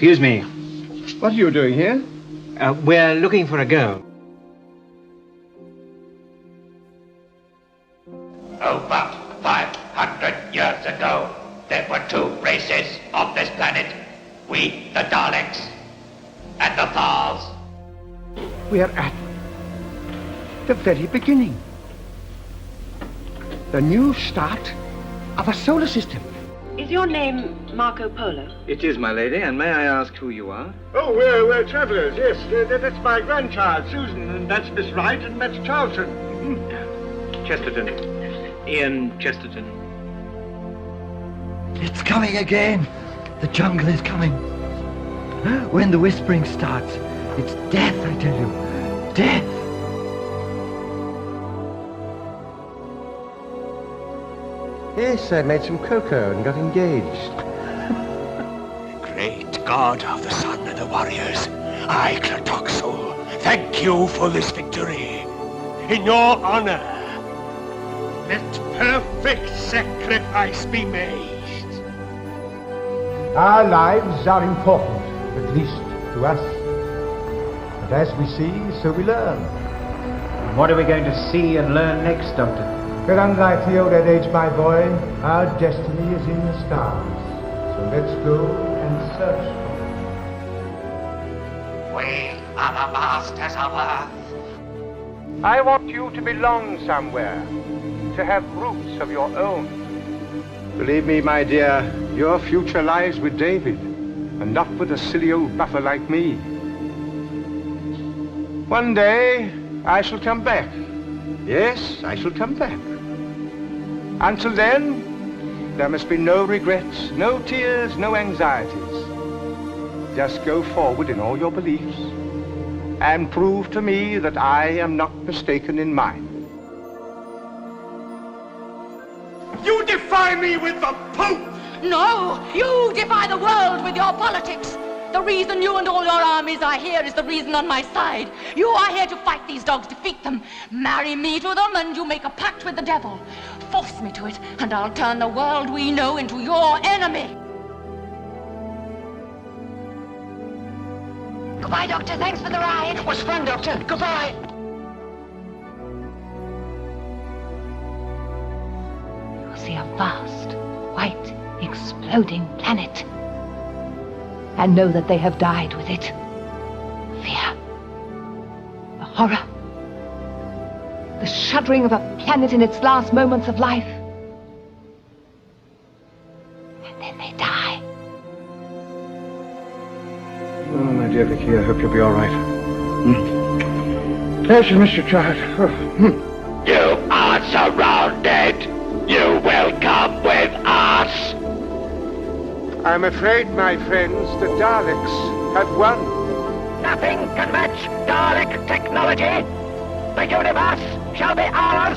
Excuse me. What are you doing here? We're looking for a girl. Over 500 years ago, there were two races on this planet. We, the Daleks, and the Thals. We're at the very beginning. The new start of a solar system. Is your name Marco Polo? It is, my lady, and may I ask who you are? Oh, we're travellers, yes. That's my grandchild, Susan, and that's Miss Wright, and that's Charlton. Chesterton. Ian Chesterton. It's coming again. The jungle is coming. When the whispering starts, it's death, I tell you. Death. Yes, I made some cocoa and got engaged. Great God of the Sun and the Warriors, I, Clatoxel, thank you for this victory. In your honor, let perfect sacrifice be made. Our lives are important, at least to us. But as we see, so we learn. What are we going to see and learn next, Doctor? But unlike the old age, my boy, our destiny is in the stars. So let's go and search for it. We are the masters of Earth. I want you to belong somewhere, to have roots of your own. Believe me, my dear, your future lies with David, and not with a silly old buffer like me. One day, I shall come back. Yes, I shall come back. Until then, there must be no regrets, no tears, no anxieties. Just go forward in all your beliefs and prove to me that I am not mistaken in mine. You defy me with the Pope! No, you defy the world with your politics. The reason you and all your armies are here is the reason on my side. You are here to fight these dogs, defeat them. Marry me to them and you make a pact with the devil. Force me to it and I'll turn the world we know into your enemy. Goodbye, Doctor. Thanks for the ride. It was fun, Doctor. Goodbye. You'll see a vast, white, exploding planet. And know that they have died with it. Fear. The horror. The shuddering of a planet in its last moments of life. And then they die. Oh, my dear Vicky, I hope you'll be all right. Pleasure, Mr. Trout. You are surrounded. You will come with us. I'm afraid, my friends, the Daleks have won. Nothing can match Dalek technology. The universe shall be ours.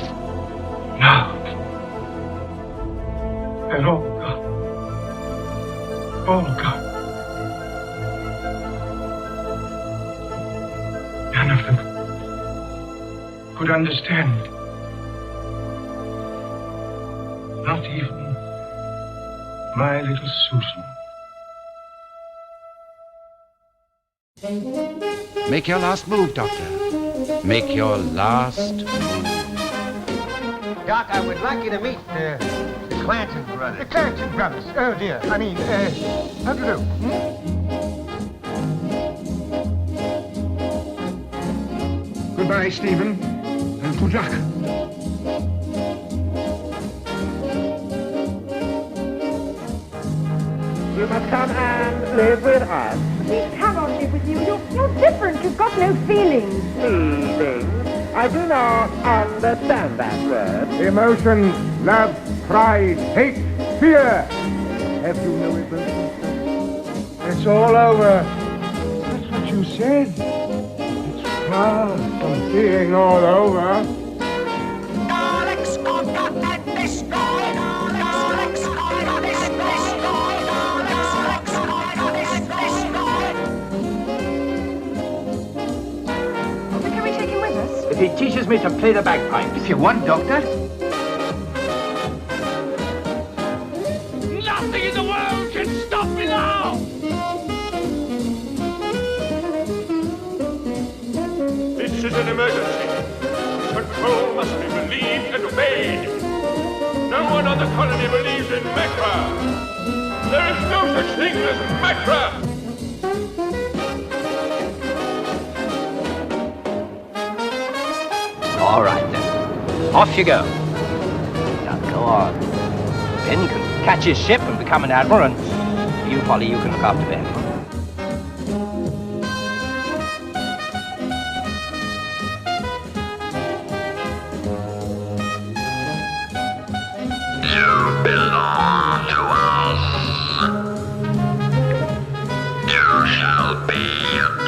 No. And all gone. All gone. None of them could understand. Not even my little Susan. Make your last move, Doctor. Make your last move. Doc, I would like you to meet the Clanton brothers. The Clanton brothers? Oh, dear. I mean, how do you do? Goodbye, Stephen. And good luck. You must come and live with us. We cannot live with you. You're different. You've got no feelings. Feelings? I do not understand that word. Emotions, love, pride, hate, fear. Have you no emotions? It's all over. That's what you said. It's far from being all over. Daleks conquer and destroy. Daleks conquer and destroy. Daleks conquer and destroy. Can we take him with us? If he teaches me to play the bagpipes. If you want, Doctor. Nothing in the world can stop me now! thought the colony believed in Macra. There is no such thing as Macra. All right, then. Off you go. Now, go on. Ben can catch his ship and become an admiral, and you, Polly, you can look after Ben. You belong to us. You shall be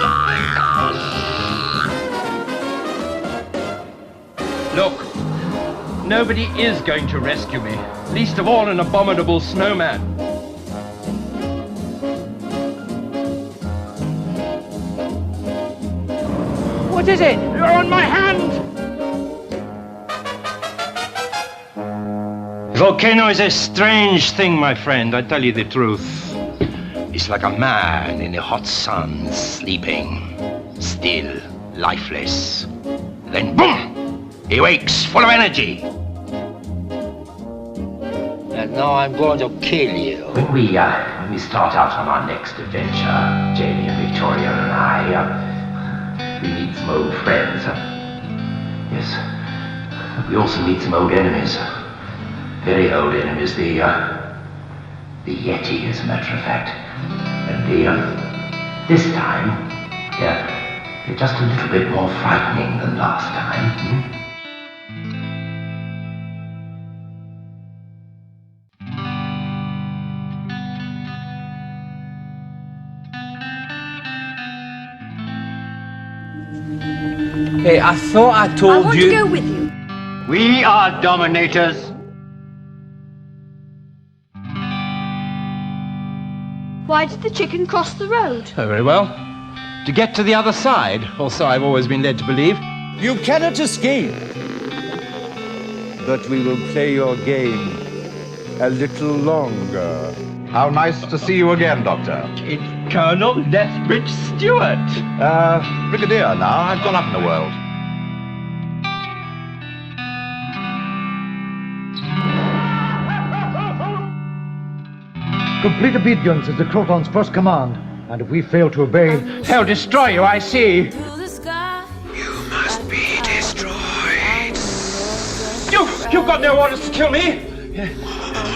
like us. Look, nobody is going to rescue me, least of all an abominable snowman. What is it? You're on my hand! Volcano is a strange thing, my friend, I tell you the truth. It's like a man in the hot sun, sleeping, still, lifeless. Then boom! He wakes, full of energy. And now I'm going to kill you. When we start out on our next adventure, Jamie and Victoria and I, we meet some old friends. Yes, we also meet some old enemies. Very old enemies, the Yeti, as a matter of fact. And this time, they're just a little bit more frightening than last time. Hey, I thought I told you... I want to go with you. We are dominators. Why did the chicken cross the road? Oh, very well. To get to the other side, or so I've always been led to believe. You cannot escape. But we will play your game a little longer. How nice to see you again, Doctor. It's Colonel Lethbridge Stewart. Brigadier now. I've gone up in the world. Complete obedience is the Croton's first command, and if we fail to obey... They'll destroy you, I see. You must be destroyed. You've got no orders to kill me.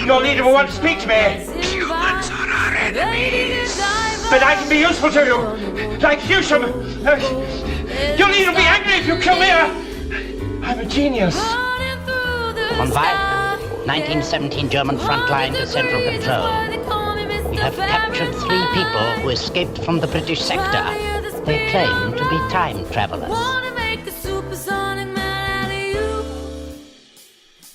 Your leader will want to speak to me. Humans are our enemies. But I can be useful to you. Like Hewsham. Your leader will be angry if you kill me. I'm a genius. On 1917 German front line to central control. We have captured 3 people who escaped from the British sector. They claim to be time travelers.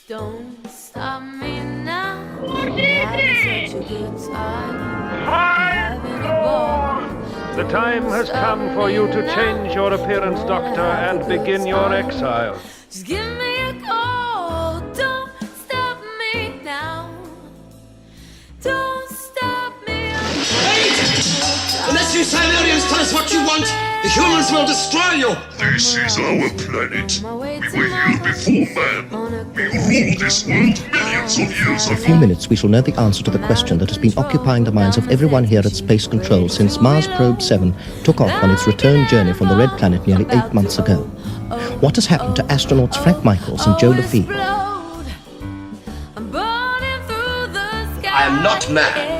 Don't stop me now. Had such a good time. Having a ball. The time has come for you to change your appearance, Doctor, and begin your exile. Just give me a call. Don't stop me now. Don't stop me. Unless you Silurians tell us what you want, the humans will destroy you. This is our planet. We were here before man. We ruled this world millions of years In a ago. few minutes, we shall know the answer to the question that has been occupying the minds of everyone here at Space Control since Mars Probe 7 took off on its return journey from the Red Planet nearly 8 months ago. What has happened to astronauts Frank Michaels and Joe Lafille? I am not mad.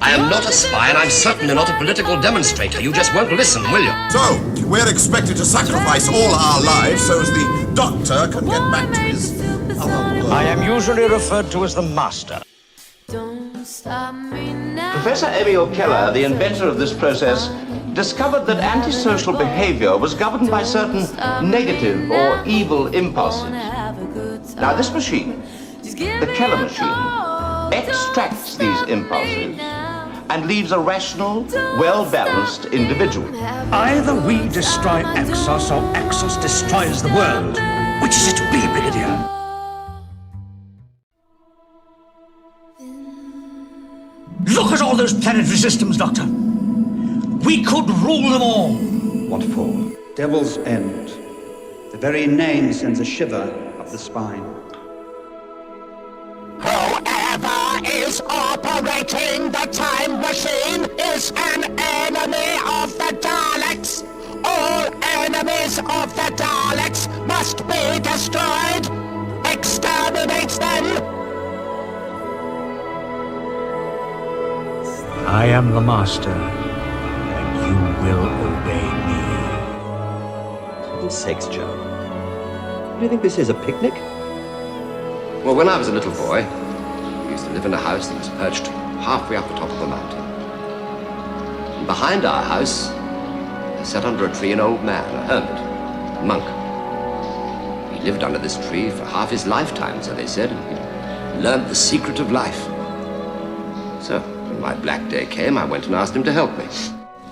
I am not a spy, and I'm certainly not a political demonstrator. You just won't listen, will you? So, we're expected to sacrifice all our lives so as the Doctor can get back to his other world. I am usually referred to as the Master. Don't stop me now. Professor Emil Keller, the inventor of this process, discovered that antisocial behavior was governed by certain negative or evil impulses. Now, this machine, the Keller machine, extracts these impulses and leaves a rational, well-balanced individual. Either we destroy Exos or Exos destroys the world. Which is it to be, Brigadier? Look at all those planetary systems, Doctor. We could rule them all. What for? Devil's End. The very name sends a shiver up the spine. How is operating the time machine is an enemy of the Daleks. All enemies of the Daleks must be destroyed. Exterminate them. I am the master, and you will obey me. For goodness sakes, Joe. Do you think this is a picnic? Well, when I was a little boy, we used to live in a house that was perched halfway up the top of a mountain. And behind our house, there sat under a tree an old man, a hermit, a monk. He lived under this tree for half his lifetime, so they said, and he learned the secret of life. So, when my black day came, I went and asked him to help me.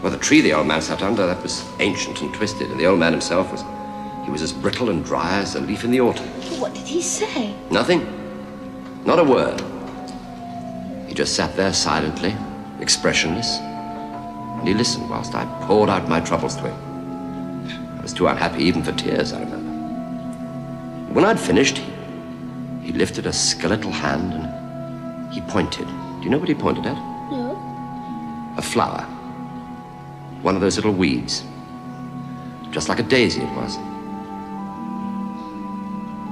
Well, the tree the old man sat under, that was ancient and twisted, and the old man himself was as brittle and dry as a leaf in the autumn. What did he say? Nothing. Not a word. He just sat there silently, expressionless, and he listened whilst I poured out my troubles to him. I was too unhappy even for tears, I remember. When I'd finished, he lifted a skeletal hand and he pointed. Do you know what he pointed at? No. A flower. One of those little weeds. Just like a daisy it was.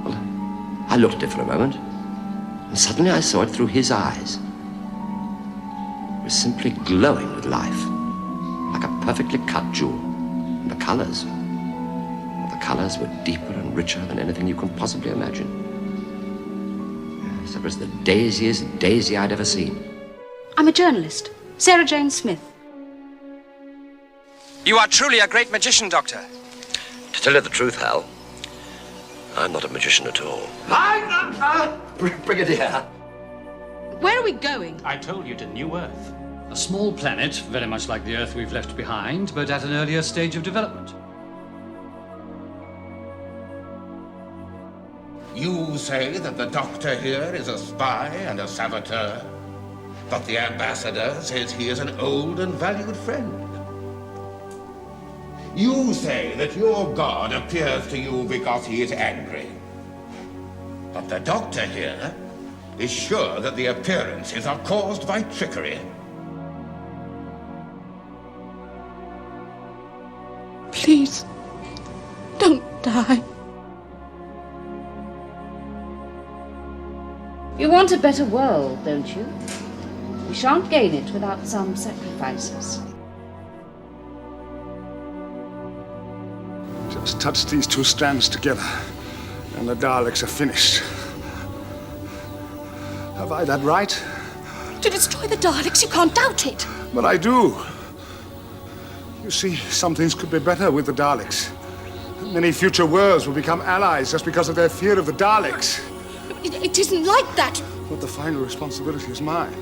Well, I looked at it for a moment, and suddenly I saw it through his eyes. It was simply glowing with life, like a perfectly cut jewel. And the colors were deeper and richer than anything you can possibly imagine. Yes, it was the daisiest daisy I'd ever seen. I'm a journalist, Sarah Jane Smith. You are truly a great magician, Doctor. To tell you the truth, Hal, I'm not a magician at all. Brigadier. Where are we going? I told you, to New Earth. A small planet, very much like the Earth we've left behind, but at an earlier stage of development. You say that the Doctor here is a spy and a saboteur, but the ambassador says he is an old and valued friend. You say that your God appears to you because he is angry, but the Doctor here is sure that the appearances are caused by trickery. Please, don't die. You want a better world, don't you? We shan't gain it without some sacrifices. Just touch these two strands together, and the Daleks are finished. Have I that right? To destroy the Daleks, you can't doubt it. But I do. You see, some things could be better with the Daleks. Many future worlds will become allies just because of their fear of the Daleks. It isn't like that. But the final responsibility is mine,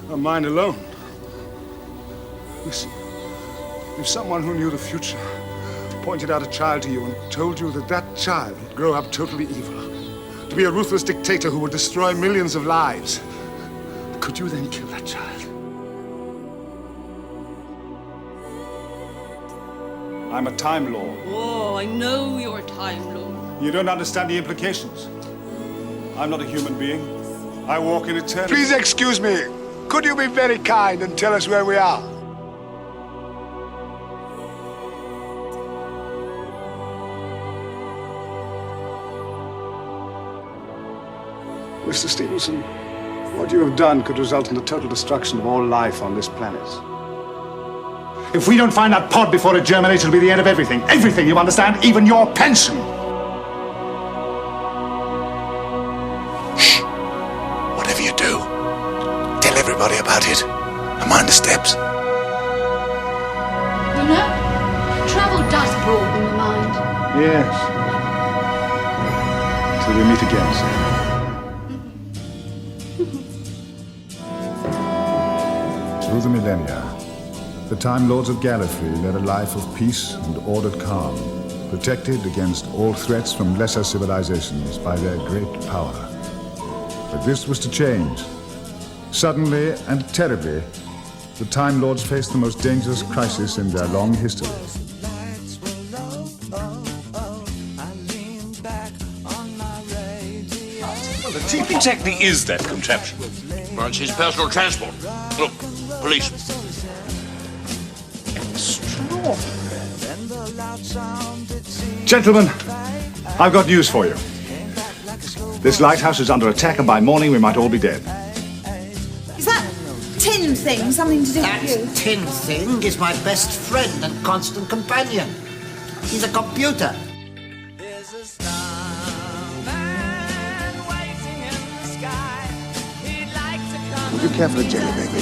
and mine alone. Listen, if someone who knew the future pointed out a child to you and told you that that child would grow up totally evil, to be a ruthless dictator who would destroy millions of lives, could you then kill that child? I'm a Time Lord. Oh, I know you're a Time Lord. You don't understand the implications. I'm not a human being. I walk in eternity. Please excuse me. Could you be very kind and tell us where we are? Mr. Stevenson, what you have done could result in the total destruction of all life on this planet. If we don't find that pod before it germinates, it'll be the end of everything. Everything, you understand? Even your pension. Shh. Whatever you do, tell everybody about it. And mind the steps. You know, travel does broaden the mind. Yes. Till we meet again, Sarah. Through the millennia, the Time Lords of Gallifrey led a life of peace and ordered calm, protected against all threats from lesser civilizations by their great power. But this was to change. Suddenly and terribly, the Time Lords faced the most dangerous crisis in their long history. What exactly is that contraption? Well, it's his personal transport. Look, police. Gentlemen, I've got news for you. This lighthouse is under attack, and by morning we might all be dead. Is that tin thing something to do That with you? tin thing is my best friend and constant companion. He's a computer. Would you care for a jelly, baby?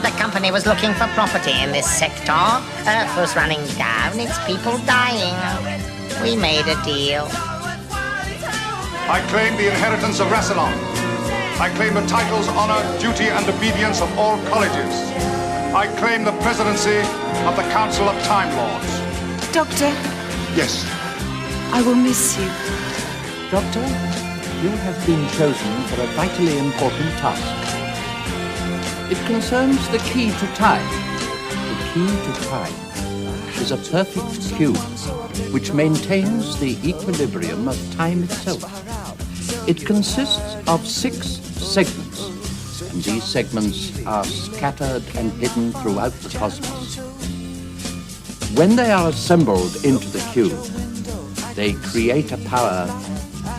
The company was looking for property in this sector. Earth was running down, its people dying. We made a deal. I claim the inheritance of Rassilon. I claim the titles, honor, duty, and obedience of all colleges. I claim the presidency of the Council of Time Lords. Doctor, Yes. I will miss you. Doctor, you have been chosen for a vitally important task. It concerns the key to time. The key to time is a perfect cube which maintains the equilibrium of time itself. It consists of 6 segments, and these segments are scattered and hidden throughout the cosmos. When they are assembled into the cube, they create a power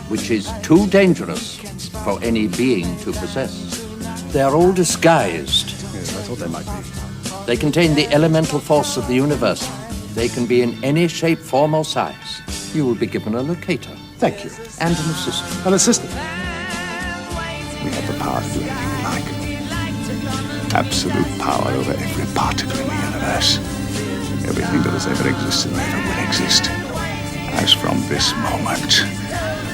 which is too dangerous for any being to possess. They are all disguised. Yes, I thought they might be. They contain the elemental force of the universe. They can be in any shape, form, or size. You will be given a locator. Thank you. And an assistant. An assistant? We have the power to do anything we like. Absolute power over every particle in the universe. Everything that has ever existed and ever will exist. As from this moment.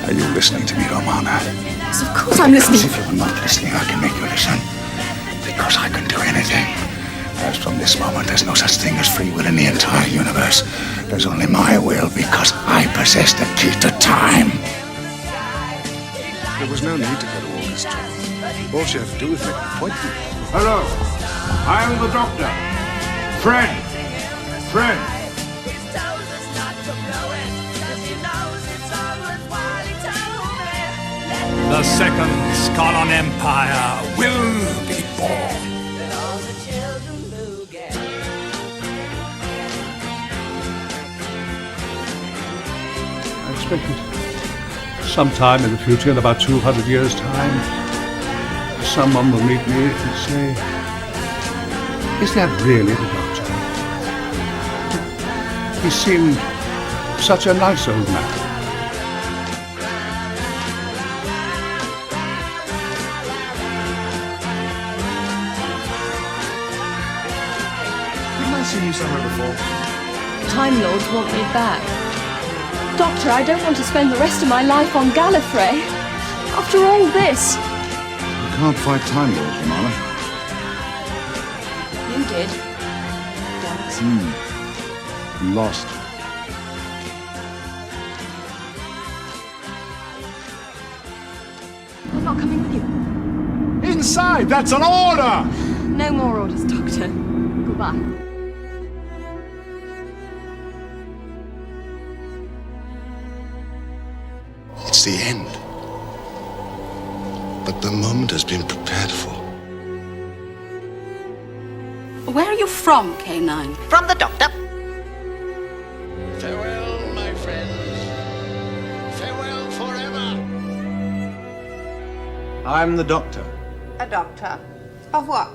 Are you listening to me, Romana? Yes, of course I'm listening. Because if you're not listening, I can make you listen. Because I can do anything. As from this moment, there's no such thing as free will in the entire universe. There's only my will, because I possess the key to time. There was no need to go to August. All she had to do was make an appointment. Hello, I am the Doctor. Friend. The second Skolon Empire will be born. I expected sometime in the future, in about 200 years' time, someone will meet me and say, is that really the Doctor? He seemed such a nice old man. Haven't I seen you somewhere before? Time Lords want me back. Doctor, I don't want to spend the rest of my life on Gallifrey. After all this. You can't fight Time Lords, Romana. You did. Once. Lost. I'm not coming with you. Inside! That's an order! No more orders, Doctor. Goodbye. It's the end. But the moment has been prepared for. Where are you from, K9? From the Doctor. Farewell, my friends. Farewell forever. I'm the Doctor. A doctor. Of what?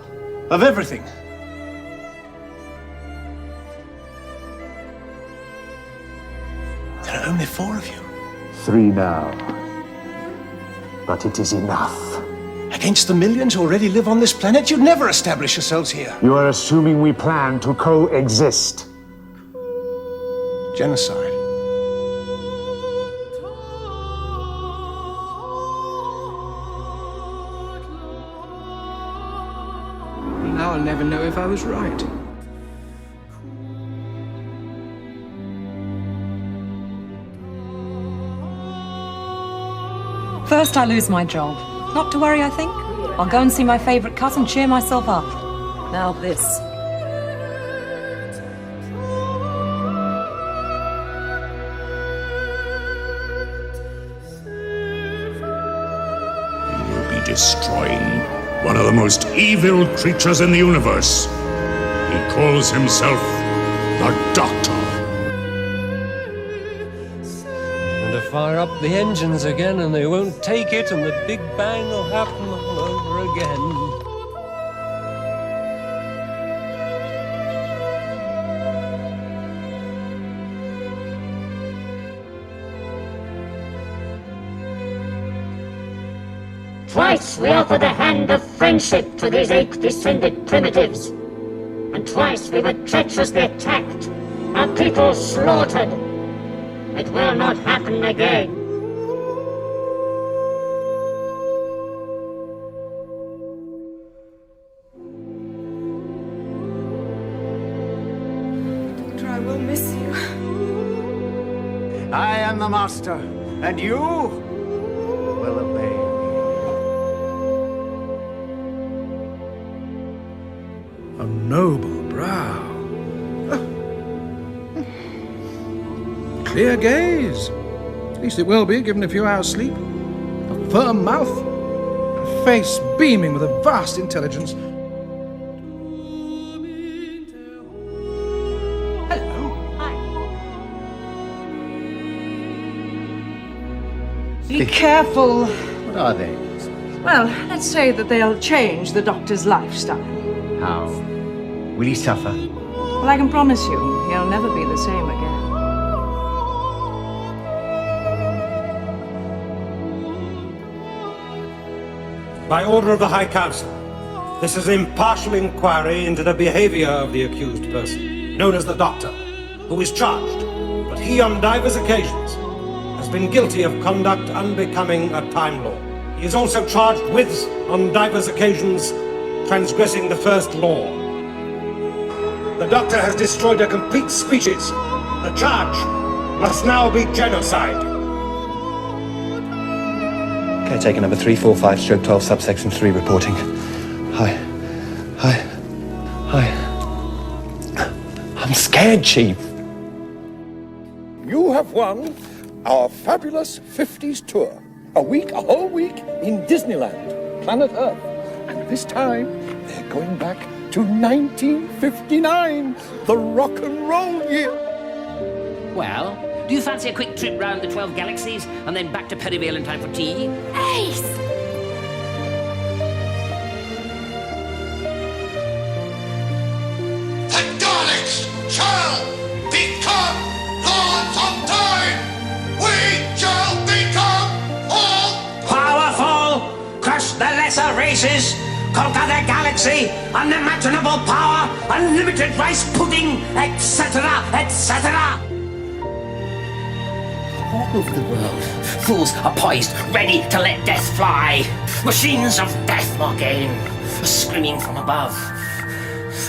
Of everything. There are only 4 of you. 3 now. But it is enough. Against the millions who already live on this planet, you'd never establish yourselves here. You are assuming we plan to coexist. Genocide. Now I'll never know if I was right. First I lose my job. Not to worry, I think. I'll go and see my favourite cousin, cheer myself up. Now this. destroying one of the most evil creatures in the universe. He calls himself the Doctor. And to fire up the engines again, and they won't take it, and the Big Bang will happen all over again. Twice we offered a hand of friendship to these ape-descended primitives. And twice we were treacherously attacked, our people slaughtered. It will not happen again. Doctor, I will miss you. I am the master, and you will obey me. A noble brow. Clear gaze. At least it will be, given a few hours' sleep. A firm mouth. A face beaming with a vast intelligence. Be careful. What are they? Well, let's say that they'll change the Doctor's lifestyle. How? Will he suffer? Well, I can promise you, he'll never be the same again. By order of the High Council, this is an impartial inquiry into the behavior of the accused person, known as the Doctor, who is charged, but he on divers occasions has been guilty of conduct unbecoming a Time Lord. He is also charged with, on divers occasions, transgressing the first law. The Doctor has destroyed a complete species. The charge must now be genocide. Caretaker number 345/12 subsection 3 reporting. Hi. I'm scared, Chief. You have won our fabulous 50s tour. A whole week in Disneyland, planet Earth. And this time, they're going back to 1959, the rock and roll year. Well, do you fancy a quick trip round the 12 galaxies and then back to Perivale in time for tea? Ace! The Daleks shall become Lords of Time! We shall become all Powerful! Crush the lesser races! Conquer the galaxy! Unimaginable power! Unlimited rice pudding! Etc., etc.! All over the world, fools are poised, ready to let death fly. Machines of death are gain, screaming from above.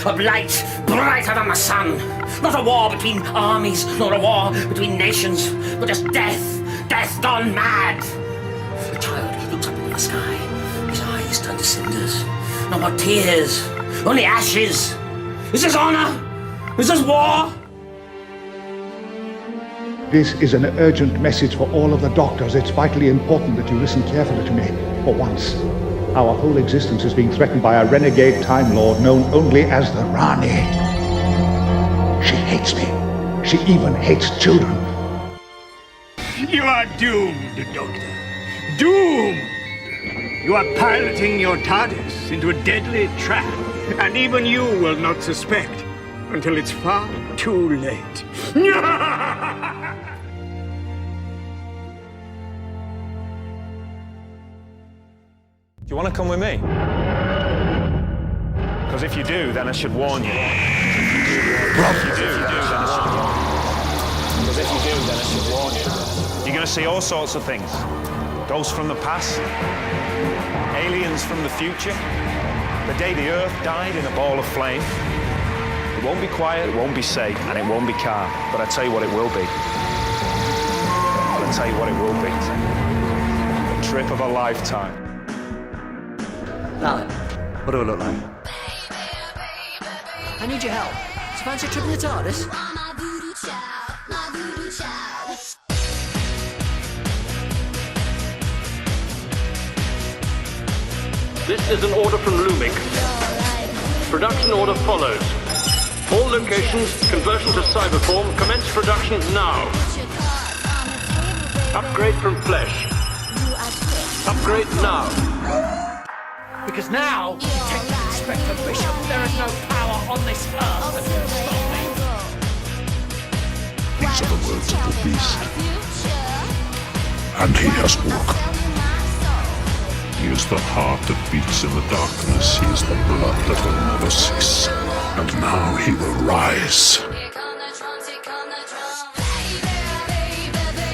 Of light brighter than the sun. Not a war between armies, nor a war between nations, but just death, death gone mad. The child looks up into the sky, his eyes turn to cinders. No more tears, only ashes. Is this honor? Is this war? This is an urgent message for all of the doctors. It's vitally important that you listen carefully to me. For once, our whole existence is being threatened by a renegade Time Lord known only as the Rani. She hates me. She even hates children. You are doomed, Doctor. Doomed! You are piloting your TARDIS into a deadly trap, and even you will not suspect until it's far too late. Do you want to come with me? Because if you do, then I should warn you. Because if you do, then I should warn you. You're going to see all sorts of things. Ghosts from the past, aliens from the future, the day the Earth died in a ball of flame. It won't be quiet, it won't be safe, and it won't be calm. But I tell you what it will be. I'll tell you what it will be. The trip of a lifetime. Alan, what do I look like? I need your help. Do you fancy a trip in the TARDIS? This is an order from Lumik. Production order follows. All locations, conversion to cyberform, commence production now. Upgrade from flesh. Upgrade now. Because now, Detective Inspector Bishop, there is no power on this earth that can stop me. These are the words of the beast. And he has spoken. He is the heart that beats in the darkness. He is the blood that will never cease. And now he will rise.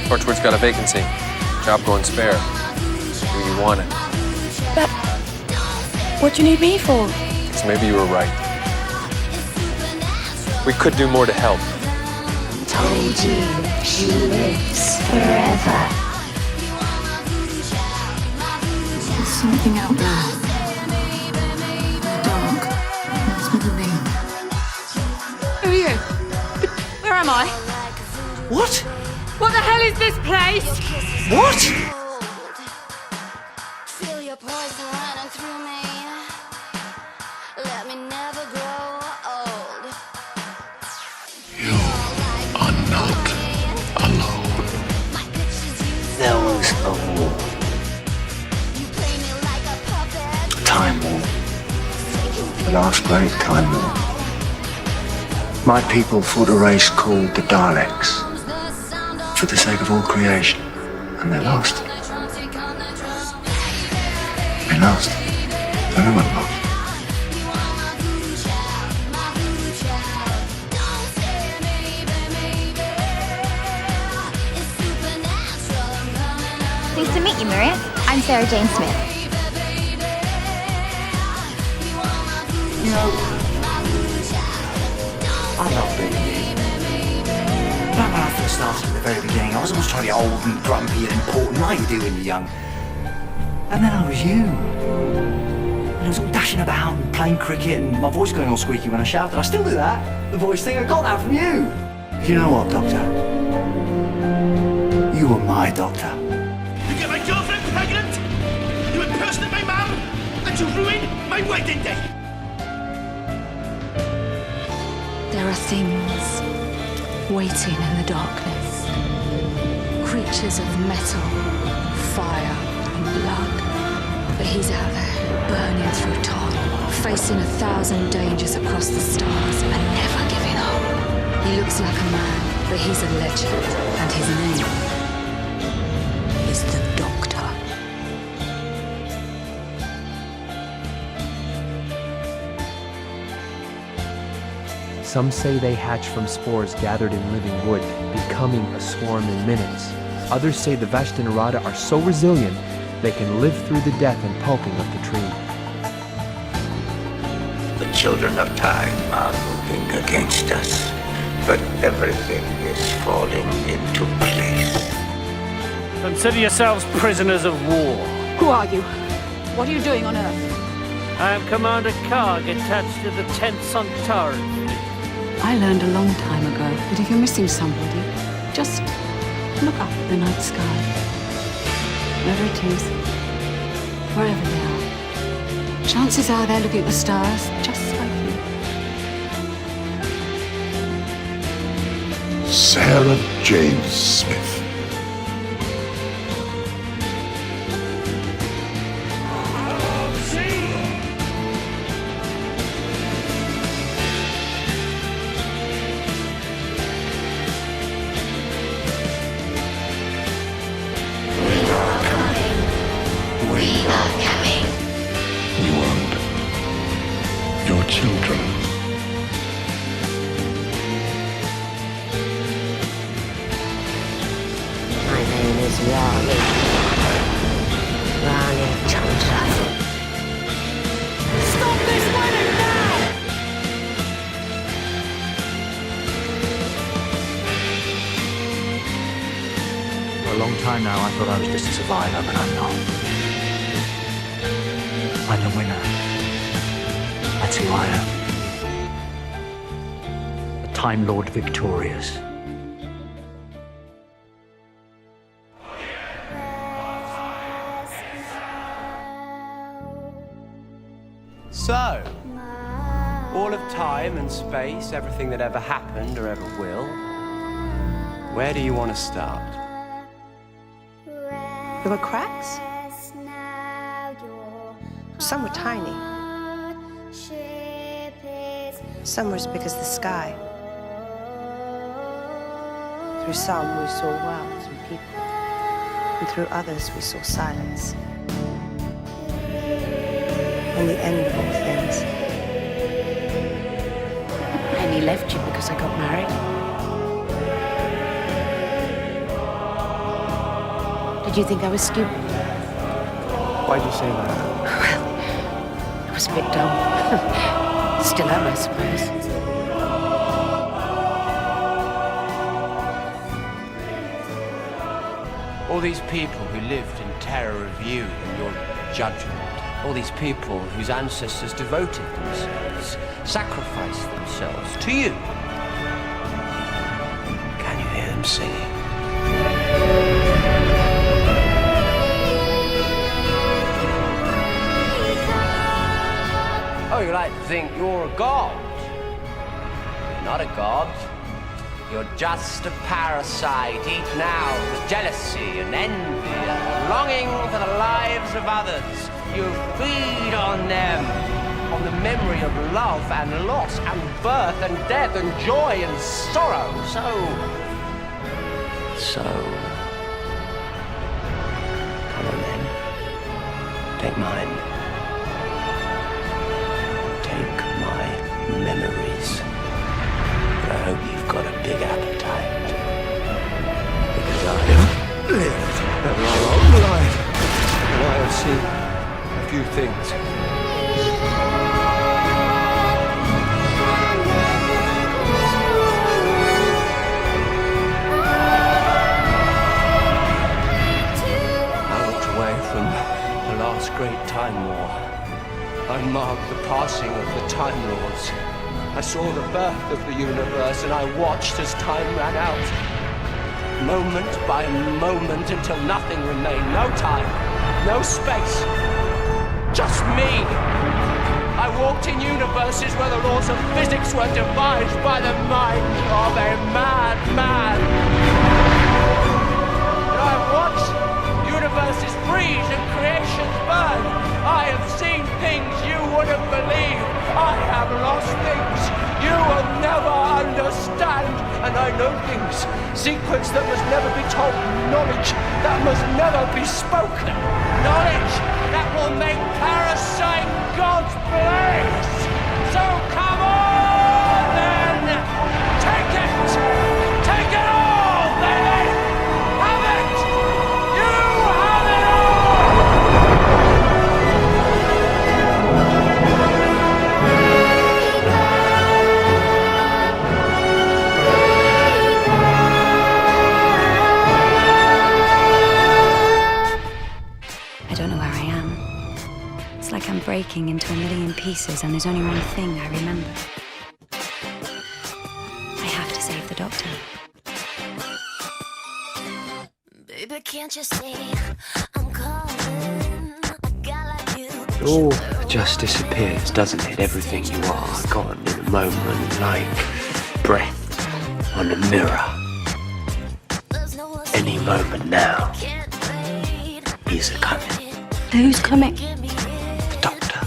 Torchwood's got a vacancy. Job going spare. Do you want it? But what do you need me for? So maybe you were right. We could do more to help. Told you, she lives forever. There's something out there. Dark. It's moving. Who are you? Where am I? What? What the hell is this place? What? Feel your poison running through me. Let me never grow old. You are not alone. There was a war. A time war. The last great time war. My people fought a race called the Daleks for the sake of all creation, and they lost. They lost. Everyone lost. Pleased to meet you, Maria. I'm Sarah Jane Smith. You know, I'm not being mean. Back when I first started at the very beginning, I was always trying to get old and grumpy and important like you do when you're young. And then I was you. And I was all dashing about and playing cricket and my voice going all squeaky when I shouted. I still do that, the voice thing. I got that from you. You know what, Doctor? You were my doctor. You get my girlfriend pregnant? You impersonate my mum? And you ruin my wedding day? There are things waiting in the darkness. Creatures of metal, fire, and blood. But he's out there, burning through time, facing 1,000 dangers across the stars, and never giving up. He looks like a man, but he's a legend, and his name is the Doctor. Some say they hatch from spores gathered in living wood, becoming a swarm in minutes. Others say the Vashtinarada are so resilient they can live through the death and pulping of the tree. The children of time are moving against us, but everything is falling into place. Consider yourselves prisoners of war. Who are you? What are you doing on Earth? I am Commander Karg, attached to the 10th Centauri. I learned a long time ago that if you're missing somebody, just look up at the night sky. Wherever it is, wherever they are. Chances are they're looking at the stars just like you. Sarah Jane Smith. Children. My name is Rani. Rani Chandra. Stop this wedding now! For a long time now, I thought I was just a survivor, but I'm not. I'm the winner. That's who I am. The Time Lord victorious. So, all of time and space, everything that ever happened or ever will, where do you want to start? There were cracks. Some were tiny. Some were as big as the sky. Through some we saw worlds and people, and through others we saw silence. And the end of all things. I only left you because I got married. Did you think I was stupid? Why'd you say that? I was a bit dumb. Still am, I suppose. All these people who lived in terror of you and your judgment. All these people whose ancestors devoted themselves, sacrificed themselves to you. Can you hear them singing? Oh, you like to think you're a god. You're not a god. You're just a parasite eaten out with jealousy and envy and longing for the lives of others. You feed on them, on the memory of love and loss and birth and death and joy and sorrow. So, come on then, take mine. Take my memories. But I hope you've got a big appetite. Because I have lived a long life, and I have seen a few things. I looked away from the last great Time War. I marked the passing of the Time Lords. I saw the birth of the universe, and I watched as time ran out. Moment by moment until nothing remained. No time, no space. Just me. I walked in universes where the laws of physics were devised by the mind of a madman. And I watched universes freeze and creations burn. I have seen things you wouldn't believe. I have lost things you will never understand. And I know things, secrets that must never be told, knowledge that must never be spoken, knowledge that will make parasite gods blaze. So come on then, take it all, baby, have it, you have it I don't know where I am. It's like I'm breaking into a million pieces and there's only one thing I remember. I have to save the Doctor. Baby, can't you see I'm calling? A guy like you. It all just disappears, doesn't it? Everything you are gone in a moment, like breath on a mirror. Any moment now, he's a coming. Who's coming? The Doctor.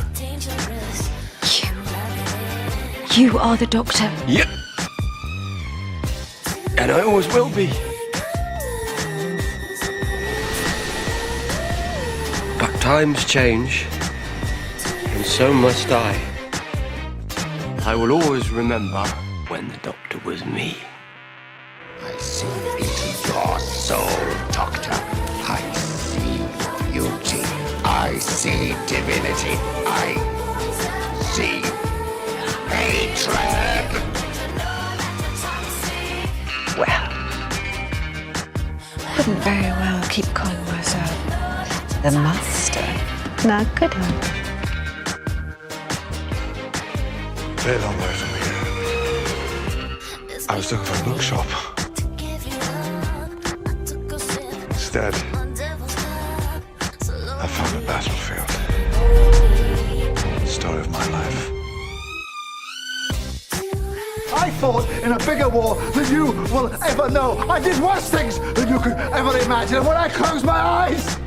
You are the Doctor. Yep. And I always will be. But times change, and so must I. I will always remember when the Doctor was me. I see into your soul, Doctor. I see beauty. I see divinity. I see hatred. Well, couldn't very well keep calling myself the Master. Now, could I? Very long way from here. I was looking for a bookshop. Instead, I found a battlefield. The story of my fought in a bigger war than you will ever know. I did worse things than you could ever imagine. And when I close my eyes,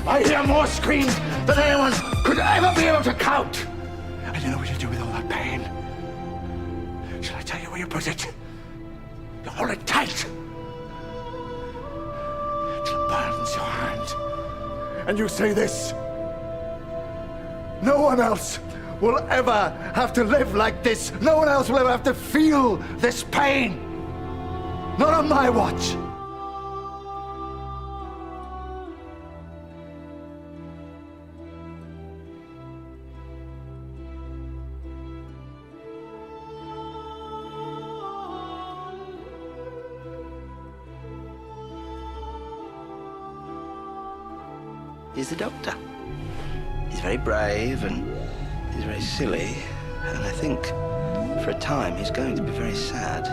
I hear more screams than anyone could ever be able to count. And you know what you do with all that pain? Shall I tell you where you put it? You hold it tight till it burns your hand. And you say this: no one else will ever have to live like this. No one else will ever have to feel this pain. Not on my watch. He's the Doctor. He's very brave and he's very silly, and I think for a time he's going to be very sad.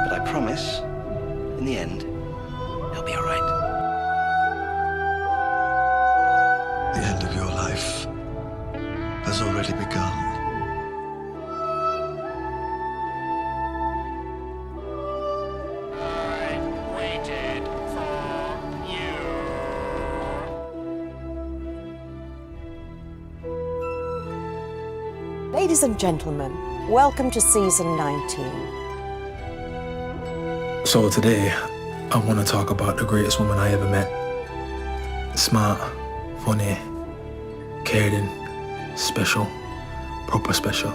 But I promise, in the end, he'll be all right. The end of your life has already begun. Ladies and gentlemen, welcome to season 19. So today, I want to talk about the greatest woman I ever met. Smart, funny, caring, special, proper special.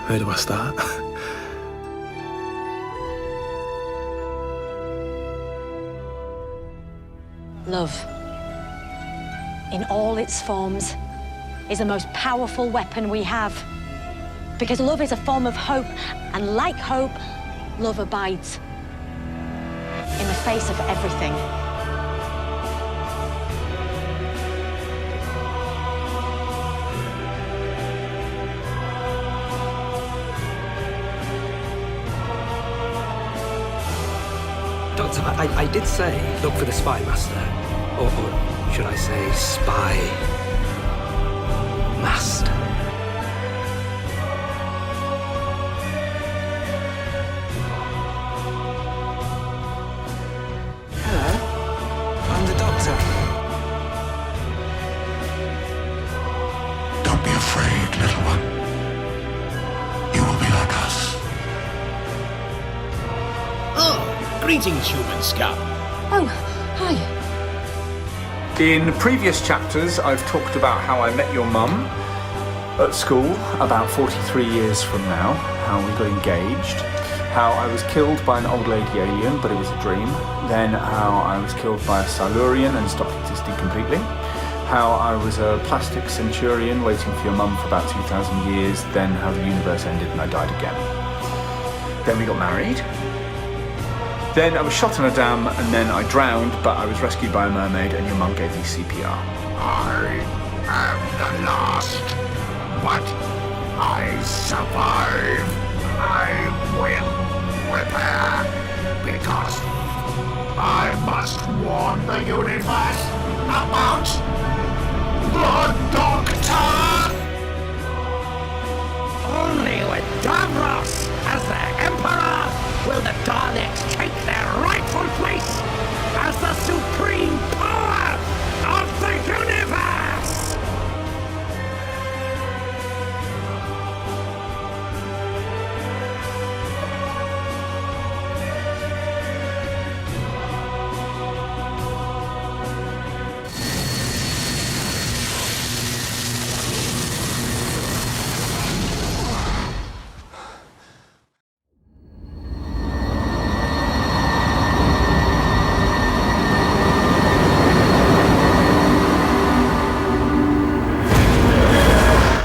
Where do I start? Love, in all its forms, is the most powerful weapon we have. Because love is a form of hope, and like hope, love abides in the face of everything. Doctor, I did say look for the spy master, or should I say spy master. Hello, I'm the Doctor. Don't be afraid, little one. You will be like us. Oh, greetings, human scum. Oh, hi. In previous chapters, I've talked about how I met your mum at school about 43 years from now, how we got engaged, how I was killed by an old lady alien, but it was a dream, then how I was killed by a Silurian and stopped existing completely, how I was a plastic centurion waiting for your mum for about 2,000 years, then how the universe ended and I died again. Then we got married. Then I was shot in a dam, and then I drowned, but I was rescued by a mermaid, and your mum gave me CPR. I am the last, but I survive. I will repair, because I must warn the universe about the Doctor! Only with Davros as the Emperor will the Daleks